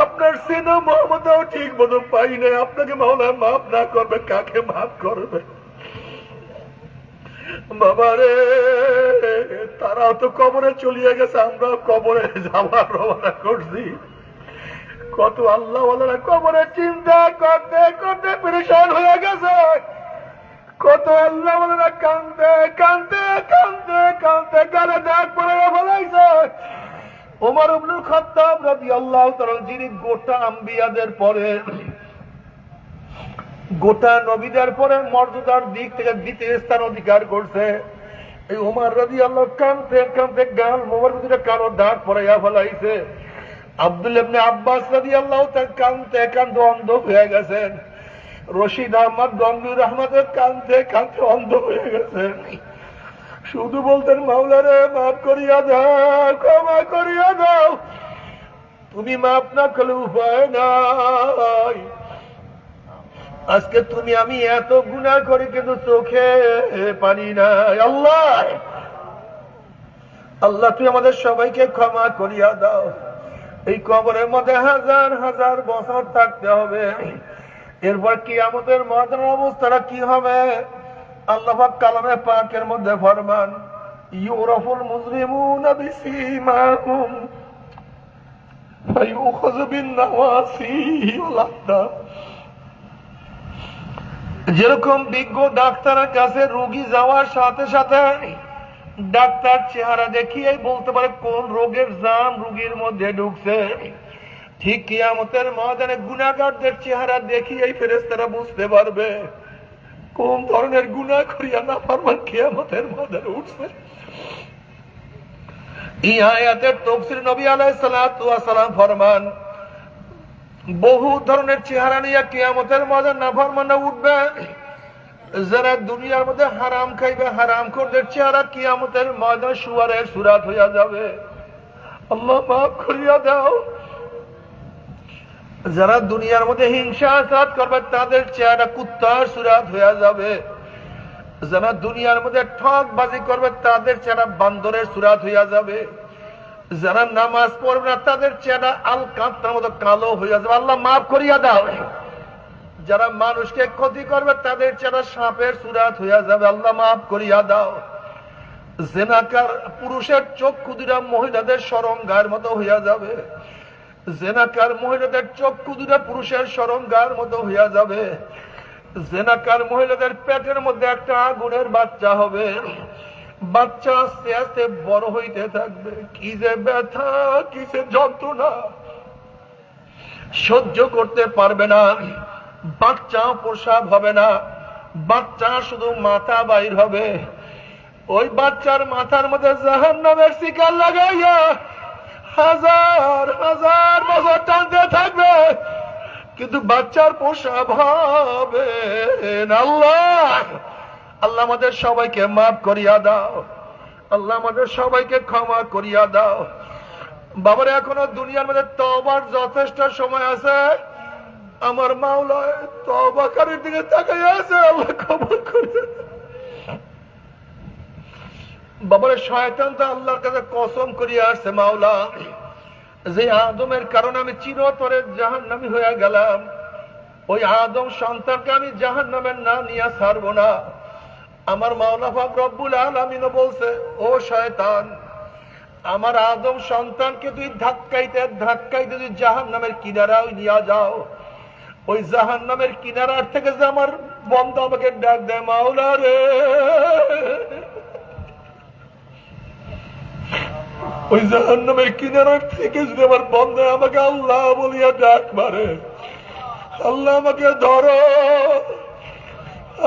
আপনার সেনা মোহাম্মদাও ঠিক মতো পাই নাই, আপনাকে মাওলা মাফ না করবে কাকে মাফ করবে? বাবারে, তারাও তো কবরে চলিয়ে গেছে, আমরাও কবরে যাওয়ার রওনা করছি। কত আল্লাহ ওয়ালারা কবরের চিন্তা করতে করতে পেরেশান হয়ে গেছে, কত আল্লাহ ওয়ালারা কাঁদতে কাঁদতে কাঁদতে কাঁদতে গালে দাগ পড়ে ফেলাইছে। ওমর ইবনুল খাত্তাব রাদিয়াল্লাহু তাআলা, যিনি গোটা আম্বিয়াদের পরে, গোটা নবীদের পরে মর্যাদার দিক থেকে দ্বিতীয় স্থান অধিকার করছে, এই ওমর রাদিয়াল্লাহু কাঁদতে কাঁদতে গাল মোবারক দুটো কালো দাগ পড়াইয়া ফেলাইছে। আব্দুল্লাহ ইবনে আব্বাস রাদিয়াল্লাহু তাআলা কাঁদতে কাঁদতে অন্ধ হয়ে গেছেন। রশিদ আহমদ গঙ্গুর রহমতের কাঁদতে কাঁদতে অন্ধ হয়ে গেছেন। শুধু বলতেন, মাওলারে মাফ করিয়া দাও, ক্ষমা করিয়া দাও, তুমি মাফ না করলে উপায় নাই। আজকে তুমি আমি এত গুনাহ করি কিন্তু চোখে পানি নাই। আল্লাহ তুমি আমাদের সবাইকে ক্ষমা করিয়া দাও। এই কবরের মধ্যে হাজার হাজার বছর থাকতে হবে। এরপর কিয়ামতের ময়দানের অবস্থাটা কি হবে? আল্লাহ পাক কালামে পাকের মধ্যে ফরমান, ইউরাফুল মুজরিমুনা বিসীমাহুম ফায়ুখাযু বিন-নাওয়াসি ওয়াল আকদাম। যেরকম বিজ্ঞ ডাক্তারের কাছে রোগী যাওয়ার সাথে সাথে ডাক্তার চেহারা দেখিয়েই বলতে পারে কোন রোগের জাম রোগীর মধ্যে ঢুকছে, ঠিক কিয়ামতের ময়দানে গুনাহগারদের চেহারা দেখিয়েই ফেরেশতারা বুঝতে পারবে কোন ধরনের গুনাহ করিয়া নাফরমান কিয়ামতের ময়দানে উঠছে। এই আয়াতের তাফসীর নবী আলাইহিস সালাতু ওয়াস সালাম ফরমান, বহু ধরনের চেহারা নিয়ে কিয়ামতের ময়দানে নাফরমানরা উঠবে। যারা দুনিয়ার মধ্যে হারাম খাইবে, হারামখোরদের চেহারা কিয়ামতের ময়দানে শুয়ারের সুরাত হইয়া যাবে। আল্লাহ মাফ করিয়া দাও। যারা দুনিয়ার মধ্যে হিংসা আসাদ করবে তাদের চেহারা কুত্তার সুরাত হইয়া যাবে। যারা দুনিয়ার মধ্যে ঠকবাজি করবে তাদের চেহারা বান্দরের সুরাত হইয়া যাবে। যারা নামাজ পড়বে না তাদের চেহারা আল কাঁতার মতো কালো হইয়া যাবে। আল্লাহ মাফ করিয়া দাও। যারা মানুষকে ক্ষতি করবে তাদের যারা সাপের সুরাত হইয়া যাবে, আল্লাহ মাফ করিয়া দাও। জেনাকার পুরুষের চক্ষু দুটা মহিলাদের শরঙ্গার মতো হইয়া যাবে, জেনাকার মহিলাদের চক্ষু দুটা পুরুষের শরঙ্গার মতো হইয়া যাবে, জেনাকার মহিলাদের পেটের মধ্যে একটা আগুনের বাচ্চা হবে, বাচ্চা আস্তে আস্তে বড় হইতে থাকবে। কি যে ব্যথা, কি যে যন্ত্রণা, সহ্য করতে পারবে না। বাচ্চা প্রসাব হবে না, বাচ্চা শুধু মাথা বাইর হবে। ওই বাচ্চার মাথার মধ্যে জাহান্নামের শিকার লাগাইয়া হাজার হাজার বছর টানতে থাকবে, কিন্তু বাচ্চার প্রসাব হবে না। আল্লাহ আল্লাহ আমাদের সবাইকে মাফ করিয়া দাও, আল্লাহ আমাদের সবাইকে ক্ষমা করিয়া দাও। বাবার এখনো দুনিয়ার মধ্যে তওবার যথেষ্ট সময় আছে। আমার মাওলা তওবাকারীর দিকে তাকাইয়া আছে, আল্লাহ কবুল করে। বাবার শয়তান তো আল্লাহর কাছে কসম করিয়া আসছে, মাওলা যে আদমের কারণে আমি চিরতরে জাহান্নামী হয়ে গেলাম, ওই আদম সন্তানকে আমি জাহান্নামের না নিয়ে ছাড়বো না। আমার মাওলা পাক রব্বুল আলামিন বলছে, ও শয়তান, আমার আদম সন্তানকে তুই ধাক্কাইতে ধাক্কাইতে তুই জাহান্নামের কিনারায় নিয়ে যাও। ওই জাহান্নামের কিনারার থেকে যে আমার বন্ধু আমাকে ডাক দেয়, মাওলা রে, ওই জাহান্নামের কিনারার থেকে যদি আমার বন্ধু আমাকে আল্লাহ বলিয়া ডাক মারে, আল্লাহ আমাকে ধরো,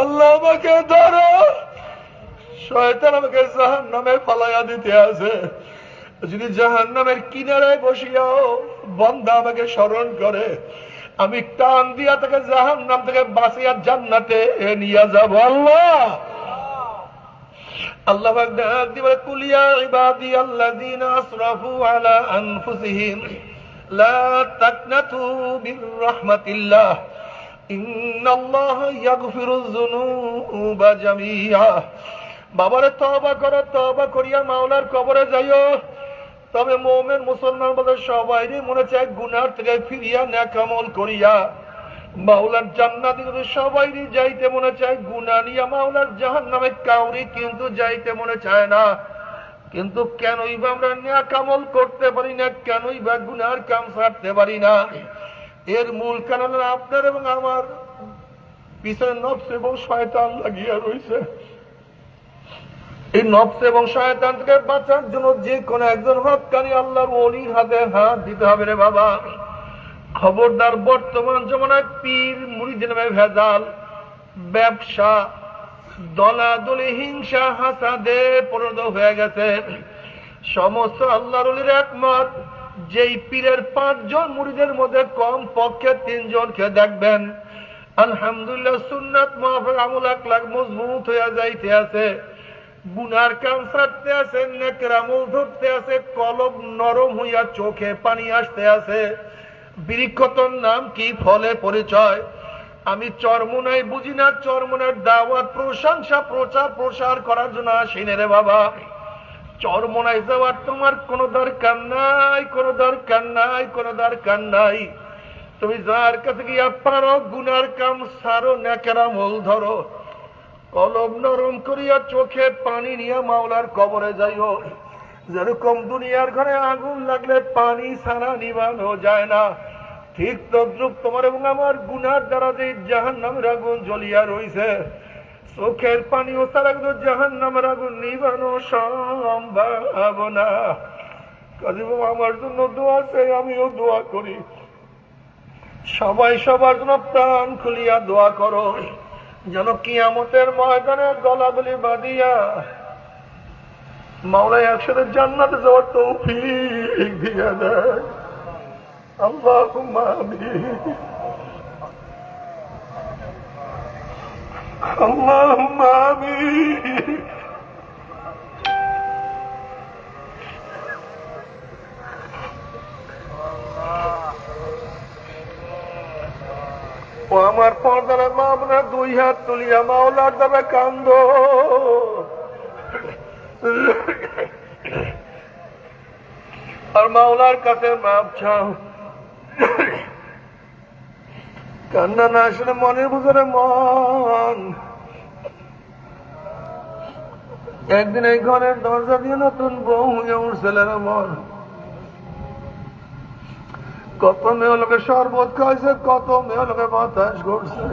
আল্লাহ আমাকে ধরো। শয়তান আমাকে জাহান্নামে ফালাইয়া দিতে আছে। যদি জাহান্নামের কিনারায় বসিয়াও বন্ধা আমাকে স্মরণ করে, আমি টান দিয়া তাকে জাহান্নাম থেকে বাঁচিয়া জান্নাতে নিয়ে যাব। আল্লাহ আল্লাহ ডাক দিবে, কুলিয়া ইবাদিয়াল্লাযীনা আসরাফু আলা আনফুসিহিম লা তাকনাতু মির রাহমাতিল্লাহ ইন্নাল্লাহা ইয়াগফিরুয যুনুবা জামিআ। বাবারে তওবা করো, তওবা করিয়া মাওলার কবরে যাইও। তবে মুমিন মুসলমান বলে সবাইরই মনে চায় গুনাহ থেকে ফিরিয়া নেক আমল করিয়া মাওলার জান্নাতে সবাইরই যাইতে মনে চায়, গুনাহ নিয়া মাওলার জাহান্নামে কাউরি কিন্তু যাইতে মনে চায় না। কিন্তু কেনই বা আমরা নেক আমল করতে পারি না, কেনই বা গুনার কাম ছাড়তে পারি না? এর মূল কারণ আপনার এবং আমার পিছনে নফস এবং শয়তান লাগিয়া রয়েছে। এই নফস এবং শয়তান থেকে বাঁচার জন্য যে কোনো একজন হক্কানি আল্লাহর ওলির হাতে হাত দিতে হবে রে বাবা। খবরদার, বর্তমান জমানায় পীর মুরিদের নামে ভেজাল, ব্যবসা, দলাদলি, হিংসা, হাসাদে পরিণত হয়ে গেছে। সমস্ত আল্লাহর ওলির একমত, যেই পীরের 5 জন মুরিদের মধ্যে কম পক্ষে 3 জনকে দেখবেন আলহামদুলিল্লাহ সুন্নাত মাহফিল আমল আকলাক মজবুত হয়ে যাইতে আছে, গুনার কাম ছাড়তে আছে, নেকের আমল ধরতে আছে, কলব নরম হইয়া চোখে পানি আসতে আছে। বৃক্ষতর নাম কি, ফলে পরিচয়। আমি চরমুনাই বুঝি না, চরমুনার দাওয়াত প্রশংসা প্রচার প্রসার করার জন্য আসিনে রে বাবা। চরমুনাই যাওয়ার তোমার কোনো দরকার নাই, কোনো দরকার নাই, কোনো দরকার নাই। তুমি যার কাছে গিয়া পারো গুনার কাম সারো, নেকের আমল ধরো, কলব নরম করিয়া চোখে পানি নিয়ে মাওলার কবরে যাইও। যেরকম দুনিয়ার ঘরে আগুন লাগলে পানি ছাড়া নিভানো যায় না, ঠিক তদ্রুপ তোমার এবং আমার গুনার দ্বারা যে জাহান্নামের আগুন জ্বলিয়া রইছে, চোখের পানিও ছাড়া কিন্তু জাহান্নামের আগুন নিভানো সম্ভব না। কাজী বাবা আমার জন্য দোয়া চাই, আমিও দোয়া করি। সবাই সবার জন্য প্রাণ খুলিয়া দোয়া করো, যেন কিয়ামতের ময়দানে গলাগলি বাঁধিয়া মাওলা একসাথে জান্নাতে যাওয়ার তৌফিক দিয়া দেয়। আল্লাহুম্মা আমিন, আল্লাহুম্মা আমিন। ও আমার পর্দার মা, আপনার 2 হাত তুলিয়া মাওলার দ্বারা কান্দ, আর মাওলার কাছে মাপ চাও। কান্না না আসলে মনের বুঝরে মন। একদিন এই ঘরের দরজা দিয়ে নতুন বউ হয়ে উঠছিল মন। কত মেয়ে লোকে শরবত খাইছে, কত মেয়ে লোকে বাতাস করছে।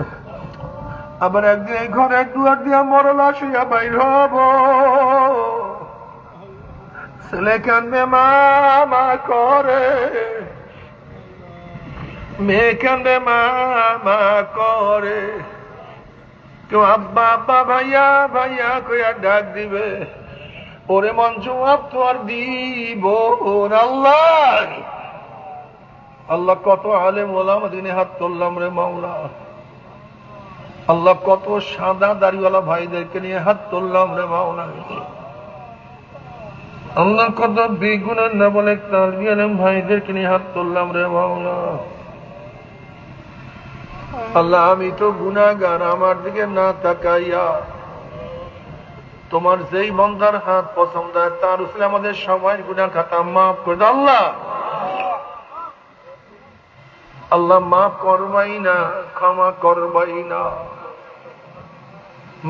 আবার একদিন এই ঘরের দুয়ার দিয়া মরলা শুয়া বাইর হব। ছেলে কান্দে মামা করে, মেয়ে কান্দে মামা করে। কেউ আব্বা আব্বা ভাইয়া ভাইয়া কইয়া ডাক দিবে। ওরে মন জবাব তো আর দিব আল্লাহ। আল্লাহ কত আলেম ওলামা দিনে হাত তুললাম রে মাওলা। আল্লাহ কত সাদা দাড়িওয়ালা ভাইদেরকে নিয়ে হাত তুললাম রে মাওলা। আল্লাহ কত বেগুনের না বলে তালিম ভাইদেরকে নিয়ে হাত তুললাম রে মাওলা। আল্লাহ আমি তো গুনাহগার, আমার দিকে না তাকাইয়া তোমার যেই বান্দার হাত পছন্দ হয় তার উপরে আমাদের সবাই গুনাহ খাতা মাফ করে দাও আল্লাহ। আল্লাহ মাফ করবাই না, ক্ষমা করবাই না,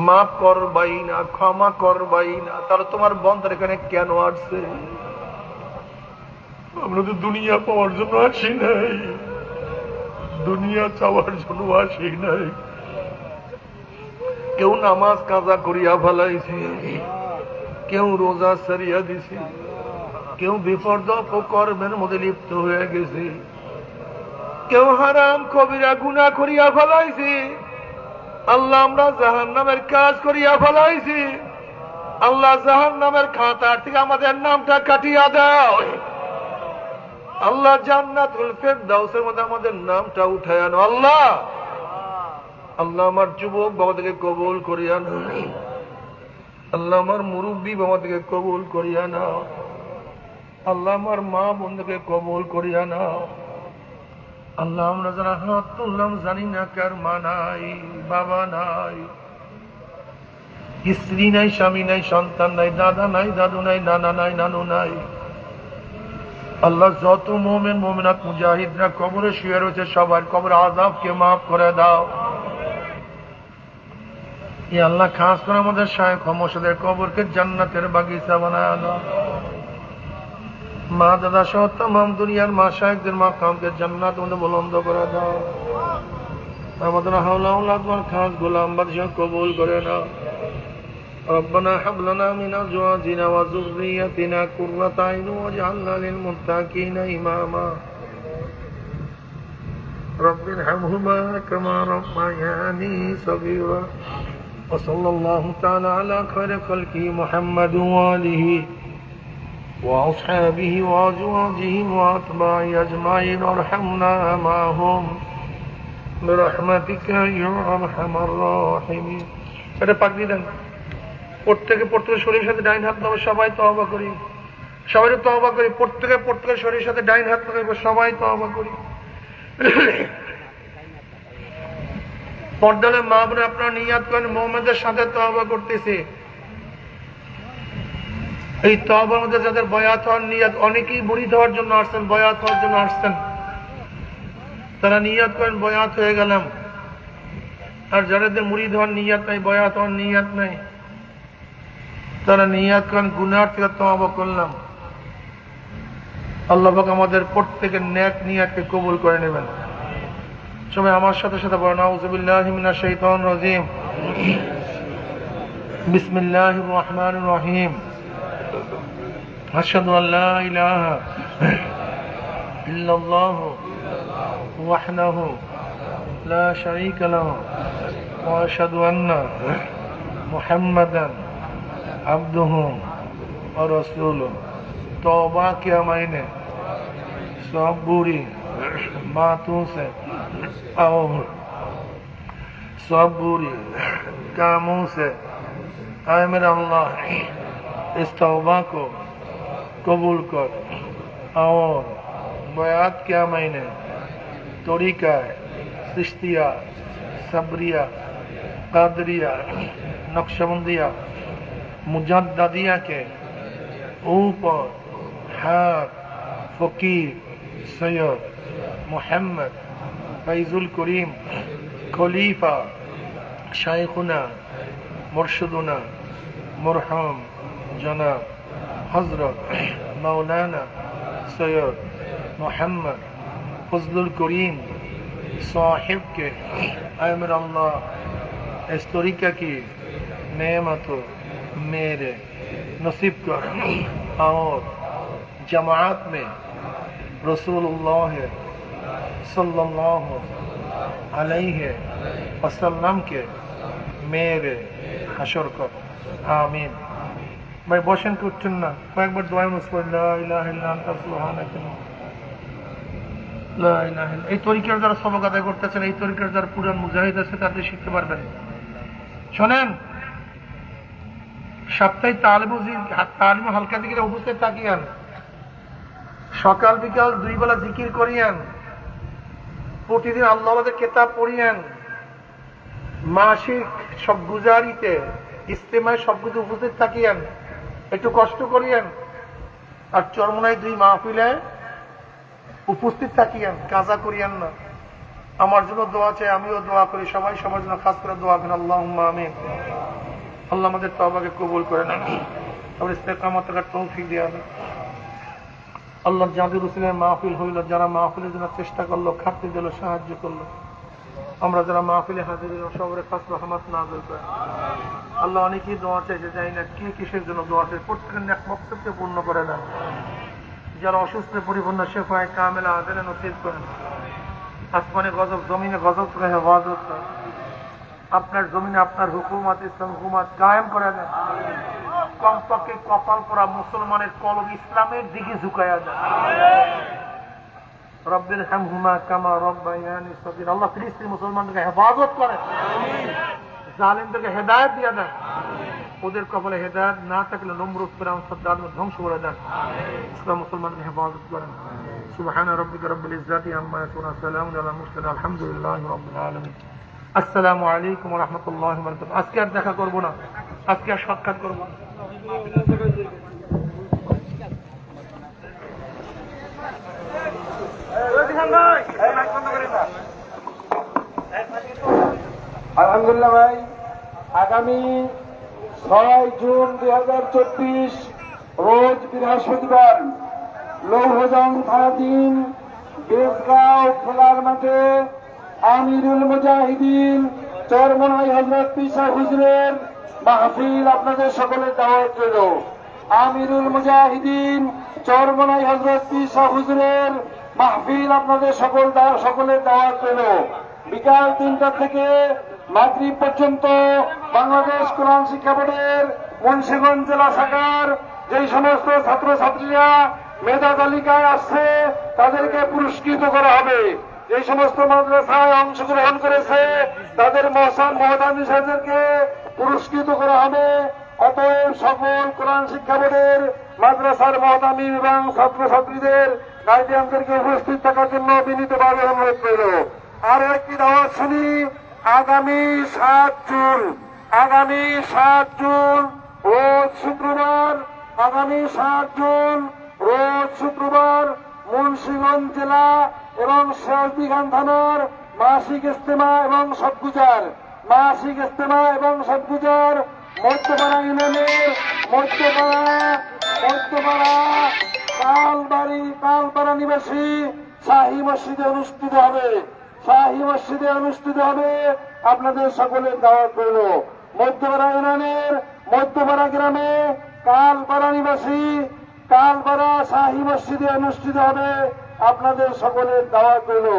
মাফ করবাই না, ক্ষমা করবাই না। তাহলে তোমার বন্ধার এখানে কেন আসছে? আমরা তো দুনিয়া পাওয়ার জন্য আসি নাই, দুনিয়া চাওয়ার জন্য আসি নাই। কেউ নামাজ কাজা করিয়া ফেলাইছে, কেউ রোজা সারিয়া দিছে, কেউ বিপর্দ কর্মের মধ্যে লিপ্ত হয়ে গেছে, কেউ হারাম কবিরা গুনাহ করিয়া ফেলাইছে। আল্লাহ আমরা জাহান্নামের কাজ করিয়া ফেলাইছি। আল্লাহ জাহান্নামের খাতার থেকে আমাদের নামটা কাটিয়া দাও। আল্লাহ জান্নাতুল ফেরদাউসের মধ্যে আমাদের নামটা উঠায় আনো আল্লাহ। আল্লাহ আমার যুবক বাবাদেরকে কবুল করিয়া নাও। আল্লাহ আমার মুরব্বী বাবাদেরকে কবুল করিয়া নাও। আল্লাহ আমার মা বোনদেরকে কবুল করিয়া নাও। আল্লাহ আমরা যারা হাত তুললাম জানি না কার মা নাই, বাবা নাই, স্ত্রী নাই, স্বামী নাই, সন্তান নাই, দাদা নাই, দাদু নাই, নানা নাই, নানু নাই। আল্লাহ যত মোমেন মোমেনাত মুজাহিদরা কবরে শুয়ে রয়েছে সবার কবর আযাবকে মাফ করে দাও। এই আল্লাহ খাস করে আমাদের শায়েখ মুর্শিদের কবরকে জান্নাতের বাগিচা বানায় দাও। মা দাদা সহ তাম দুনিয়ার মা শায়েখদের মাকামকে জান্নাতের মধ্যে বুলন্দ করে দাও। আমাদের হাওলা আওলাদ ওয়াল খাস গোলাম বাদশাহ কবুল করে নাও। ربنا هب لنا من ازواجنا وذرياتنا قرة اعين واجعلنا للمتقين اماما رب ارحمهما كما ربياني صغيرا وصلى الله تعالى على خير خلقه محمد وآله وأصحابه وأزواجه وأتباعه أجمعين وارحمنا معهم برحمتك يا أرحم الراحمين. এটা পাক দিলেন প্রত্যেকে শরীরের সাথে ডাইন হাত নামে সবাই তওবা করি, সবাই তওবা করি, প্রত্যেকে শরীরের সাথে ডাইন হাত নামে সবাই তওবা করি। পর্দালে মা বোনে আপনারা নিয়াত করেন মুমিনদের সাথে তওবা করতেছে। এই তওবার মধ্যে যাদের বয়াত হওয়ার নিয়াত, অনেকেই মুরিদ হওয়ার জন্য আসছেন, বয়াত হওয়ার জন্য আসছেন, তারা নিয়াত করেন বয়াত হয়ে গেলাম। আর যাদের মুরিদ হওয়ার নিয়াত নাই, বয়াত হওয়ার নিয়াত নাই, তারা নিয়াত করেন গুনাহ থেকে তওবা করলাম। আল্লাহ পাক আমাদের প্রত্যেকের নেক নিয়াতকে কবুল করে নেবেন। সবাই আমার সাথে সাথে বলেন আউযু বিল্লাহি মিনাশ শাইতানির রাজীম, বিসমিল্লাহির রহমানির রহিম, আশহাদু আল্লা ইলাহা ইল্লাল্লাহু ওয়াহদাহু লা শারীকা লাহু ওয়া আশহাদু আন্না মুহাম্মাদান আবদুহু ওয়া রাসূলুহু। तौबा किया मैंने सब बुरी बातों से और सब बुरी कामों से। आए मेरा अल्लाह इस तौबा को कबूल कर। और बयात किया मैंने तरीका चिश्तिया, सबरिया, कादरिया, नक्शबंदिया, मुजद्दिदिया के ऊपर हाथ फकीर सैयद मोहम्मद ফাইজুল করিম খলিফা শাইখুনা মুর্শিদুনা মুরহাম জনাব হযরত মাওলানা সৈয়দ মোহাম্মদ ফজলুল করিম साहिब के आमिर अल्लाह इस तरीका की नेमत मेरे नसीब कर और जमात में रसूलुल्लाह सल्लल्लाहु अलैहि वसल्लम के मेरे हशर कर आमीन। भाई बसें के उठছেন না, কয়েকবার দোয়া মুসলিম লা ইলাহা ইল্লা আনতা সুবহানাকা লা ইলাহা ইল্লা। এই তরিকার যারা সবক আদায় করতেছেন, এই তরিকার যারা পুরান মুজাহিদ আছে তাদের শিখতে পারবেন। শোনেন, সাপ্তাহিক তালিম হালকা দিকে উপস্থিত থাকিয়েন, সকাল বিকাল 2 বেলা জিকির করিয়েন, প্রতিদিন আল্লাহর কিতাব পড়িয়েন, মাসিক সব গুজারিতে ইস্তেমায় সবকিছু উপস্থিত থাকিয়েন, একটু কষ্ট করিয়েন, আর চরমনায় 2 মাহফিলে উপস্থিত থাকিয়েন, কাজা করিয়েন না। আমার জন্য দোয়া চাই, আমিও দোয়া করি, সবাই সবার জন্য খাস করে দোয়া করেন। আল্লাহুম্মা আমিন। আল্লাহ আমাদের তওবাকে কবুল করে নেন, আর ইস্তেকামত রাখার তৌফিক দিয়ে দেন। আল্লাহ যাদের রসুলের মাহফিল হইল, যারা মাহফিলের জন্য চেষ্টা করলো, খাটতে দিল, সাহায্য করলো, আমরা যারা মাহফিলে হাজির হইলাম সবরে খাস রহমত নাযিল করে। আল্লাহ অনেকেই দোয়া চাইছে, জানি না কে কিসের জন্য দোয়া চাই, প্রত্যেকের নেক মকসদকে পূর্ণ করে দেন। যারা অসুস্থ পরিপূর্ণ শেফায়ে কামেলা আজলে নসিব করেন। আসমানে গজব, জমিনে গজব থেকে হেফাজত করেন। আপনার জমিনে আপনার হুকুমত, ইসলাম হুকুমত কায়েম করে দেন। কমপক্ষে কপাল পরা মুসলমানের কলব ইসলামের দিকে ঝুঁকায়া দেন। রব্বির হামহুমা কামা রব্বায়ানি সগীরা। আল্লাহ ফিলিস্তিন মুসলমানদেরকে হেফাজত করেন, জালিমদেরকে হেদায়েত দিয়ে দেন। ওদের কপালে হেদায়েত না থাকলে নমরুদ ফিরআউন সাদ্দাত ধ্বংস করে দেন। ইসলাম মুসলমানকে হেফাজত করেন। সুবহান রাব্বিকা রব্বিল ইজ্জাতি আম্মা ইয়াসিফুন, সালামুন আলাল মুরসালিন, আলহামদুলিল্লাহি রাব্বিল আলামিন। আসসালামু আলাইকুম ওয়া রাহমাতুল্লাহি ওয়া বারাকাতুহু। আজকে আর দেখা করব না, আজকে আর সাক্ষাৎ করব না। আলহামদুলিল্লাহ ভাই, আগামী 6 জুন 2024 রোজ বৃহস্পতিবার লৌহজং থানাধীন বেসগাঁও খেলার মাঠে আমিরুল মুজাহিদিন চরমনাই হযরত পিসা হুজুরের মাহফিল আপনাদের সকলের দাওয়াত রইল। আমিরুল মুজাহিদিন চরমনাই হযরত পিসা হুজুরের মাহফিল আপনাদের সকলের দাওয়াত রইল। বিকাল 3টা থেকে মাগরিব পর্যন্ত বাংলাদেশ কোরআন শিক্ষা বোর্ডের মুন্সিগঞ্জ জেলা শাখার যে সমস্ত ছাত্রছাত্রীরা মেধা তালিকায় আসছে তাদেরকে পুরস্কৃত করা হবে। যে সমস্ত মাদ্রাসায় অংশগ্রহণ করেছে তাদের মহতামিদেরকে পুরস্কৃত করা হবে। অতএব সকল কোরআন শিক্ষা বোর্ডের মাদ্রাসার মহতামিম এবং ছাত্রছাত্রীদের গার্জিয়ানদেরকে উপস্থিত থাকার জন্য বিনীতভাবে অনুরোধ করল। আরো একটি দাওয়াত শুনি। আগামী 7 জুন রোজ শুক্রবার, আগামী 7 জুন রোজ শুক্রবার মুন্সিগঞ্জ জেলা এবং শেরদিঘান থানার মাসিক ইজতেমা এবং সদগুজার মধ্যপাড়া ইউনিয়নের কালপাড়া নিবাসী শাহী মসজিদে অনুষ্ঠিত হবে। আপনাদের সকলের দাওয়াত রইল। মধ্যপাড়া ইউনিয়নের মধ্যপাড়া গ্রামে কালপাড়া নিবাসী কালপাড়া শাহী মসজিদে অনুষ্ঠিত হবে। আপনাদের সকলের দাওয়াত রইল।